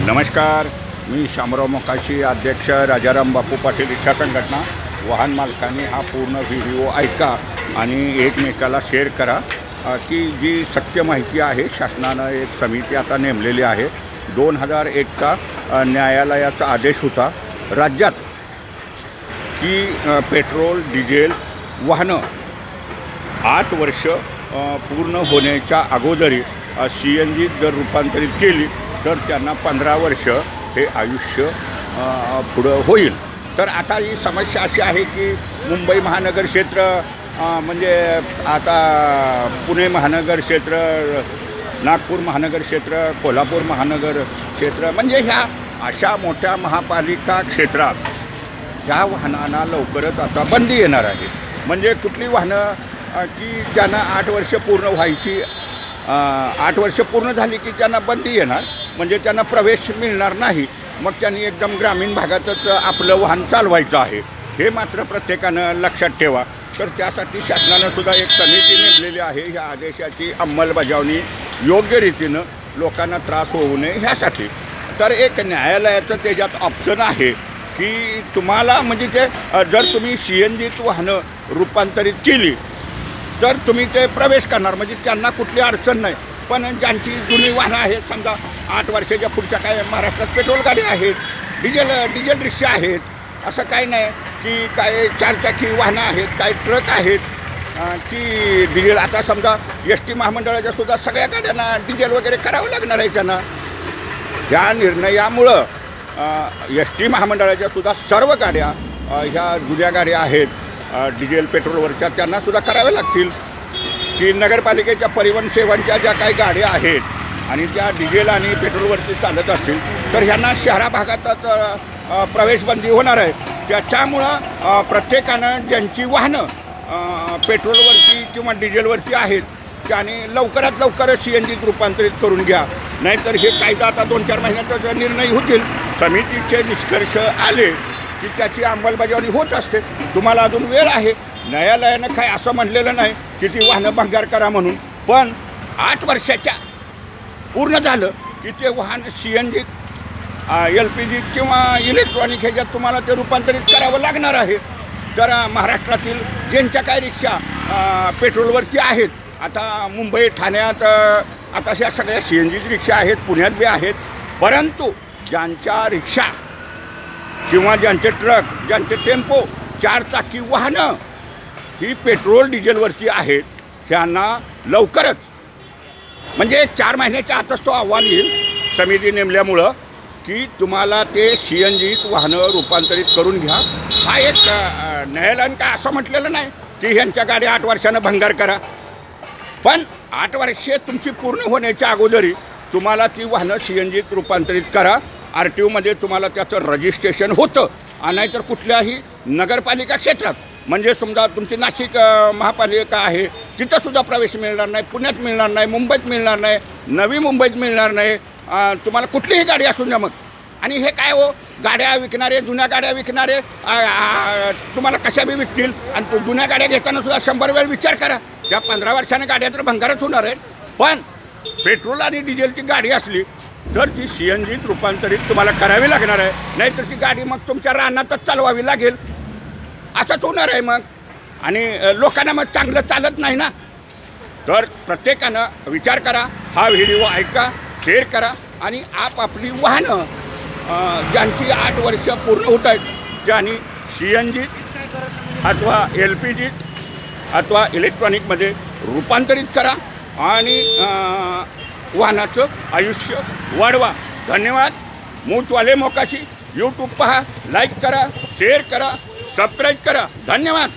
नमस्कार, मी शामराव मोकाशी, अध्यक्ष राजाराम बापू पाटील इच्छा संघटना। वाहन मालकांनी हा पूर्ण व्हिडिओ ऐका आणि एकमेकाला शेअर करा की जी सत्य माहिती आहे। शासनानं एक समिती आता नेमलेली आहे। 2001चा न्यायालयाचा आदेश होता राज्यात की पेट्रोल डिझेल वाहनं 8 वर्ष पूर्ण होण्याच्या अगोदरी CNG जर रूपांतरित केली तर त्यांना 15 वर्ष हे आयुष्य पुढं होईल। तर आता ही समस्या अशी आहे की मुंबई महानगर क्षेत्र म्हणजे आता पुणे महानगर क्षेत्र, नागपूर महानगर क्षेत्र, कोल्हापूर महानगर क्षेत्र म्हणजे ह्या अशा मोठ्या महापालिका क्षेत्रात ह्या वाहनांना लवकरच आता बंदी येणार आहे। म्हणजे कुठली वाहनं की ज्यांना 8 वर्ष पूर्ण व्हायची, 8 वर्ष पूर्ण झाली की त्यांना बंदी येणार, म्हणजे त्यांना प्रवेश मिळणार नाही। मग त्यांनी एकदम ग्रामीण भागातच आपलं वाहन चालवायचं आहे, हे मात्र प्रत्येकानं लक्षात ठेवा। तर त्यासाठी शासनानं सुद्धा एक समिती नेमलेली आहे। ह्या आदेशाची अंमलबजावणी योग्य रीतीनं लोकांना त्रास होऊ नये ह्यासाठी। तर एक न्यायालयाचं त्याच्यात ऑप्शन आहे की तुम्हाला म्हणजे ते जर तुम्ही CNG वाहनं रूपांतरित केली तर तुम्ही ते प्रवेश करणार, म्हणजे त्यांना कुठली अडचण नाही। पण ज्यांची जुनी वाहनं आहेत, समजा 8 वर्षाच्या पुढच्या काय महाराष्ट्रात पेट्रोल गाडी आहेत, डिझेल रिक्षा आहेत, असं काही नाही की काय 4 चाकी वाहनं आहेत, काय ट्रक आहेत की डिझेल। आता समजा ST महामंडळाच्या सुद्धा सगळ्या गाड्यांना डिझेल वगैरे करावं लागणार आहे त्यांना। या निर्णयामुळं ST महामंडळाच्या सुद्धा सर्व गाड्या ह्या जुन्या गाड्या आहेत डिझेल पेट्रोलवरच्या, त्यांना सुद्धा कराव्या लागतील। की नगरपालिकेच्या परिवहन सेवांच्या ज्या काही गाड्या आहेत आणि त्या डिझेल आणि पेट्रोलवरती चालत असतील तर ह्यांना शहरा भागातच प्रवेशबंदी होणार आहे। त्याच्यामुळं प्रत्येकानं ज्यांची वाहनं पेट्रोलवरती किंवा डिझेलवरती आहेत त्याने लवकरात लवकर CNG रूपांतरित करून घ्या, नाहीतर हे कायदा आता 2-4 महिन्याचा निर्णय होतील। समितीचे निष्कर्ष आले की त्याची अंमलबजावणी होत असते। तुम्हाला अजून वेळ आहे। न्यायालयानं काय असं म्हणलेलं नाही की ती वाहनं भंगार करा म्हणून, पण 8 वर्षाच्या पूर्ण झालं की ते वाहन CNG LPG किंवा इलेक्ट्रॉनिक ह्याच्यात तुम्हाला ते रूपांतरित करावं लागणार आहे। तर महाराष्ट्रातील ज्यांच्या काय रिक्षा पेट्रोलवरती आहेत, आता मुंबई ठाण्यात आता अशा सगळ्या CNG रिक्षा आहेत, पुण्यात बी आहेत, परंतु ज्यांच्या रिक्षा किंवा ज्यांचे ट्रक, ज्यांचे टेम्पो 4 चाकी वाहनं ही पेट्रोल डिझेलवरती आहेत त्यांना लवकरच म्हणजे 4 महिन्याच्या आतच तो अहवाल येईल समिती नेमल्यामुळं की तुम्हाला ते CNG वाहनं रूपांतरित करून घ्या। हा एक न्यायालयानं काय असं म्हटलेलं नाही की ह्यांच्या गाड्या 8 वर्षानं भंगार करा, पण 8 वर्षे तुमची पूर्ण होण्याच्या अगोदरी तुम्हाला ती वाहनं CNG रूपांतरित करा। RTOमध्ये तुम्हाला त्याचं रजिस्ट्रेशन होतं, नाहीतर कुठल्याही नगरपालिका क्षेत्रात म्हणजे समजा तुमची नाशिक महापालिका आहे तिथंसुद्धा प्रवेश मिळणार नाही, पुण्यात मिळणार नाही, मुंबईत मिळणार नाही, नवी मुंबईत मिळणार नाही, तुम्हाला कुठलीही गाडी असून द्या मग। आणि हे काय हो, गाड्या विकणारे, जुन्या गाड्या विकणारे तुम्हाला कशा बी विकतील, आणि जुन्या गाड्या घेताना सुद्धा 100 वेळ विचार करा। त्या 15 वर्षाने गाड्या तर भंगारच होणार आहेत, पण पेट्रोल आणि डिझेलची गाडी असली तर ती CNG रूपांतरित तुम्हाला करावी लागणार आहे, नाहीतर ती गाडी मग तुमच्या रानातच चालवावी लागेल, असंच होणार आहे मग। आणि लोकांना मग चांगलं चालत नाही ना। तर प्रत्येकानं विचार करा, हा व्हिडिओ ऐका, शेअर करा आणि आपापली वाहनं ज्यांची 8 वर्ष पूर्ण होत आहेत त्यांनी CNG अथवा LPG अथवा इलेक्ट्रॉनिकमध्ये रूपांतरित करा आणि वाहनाचं आयुष्य वाढवा। धन्यवाद। मूतवाले मोकाशी YouTube पहा, लाईक करा, शेअर करा, सबस्क्राईब करा। धन्यवाद।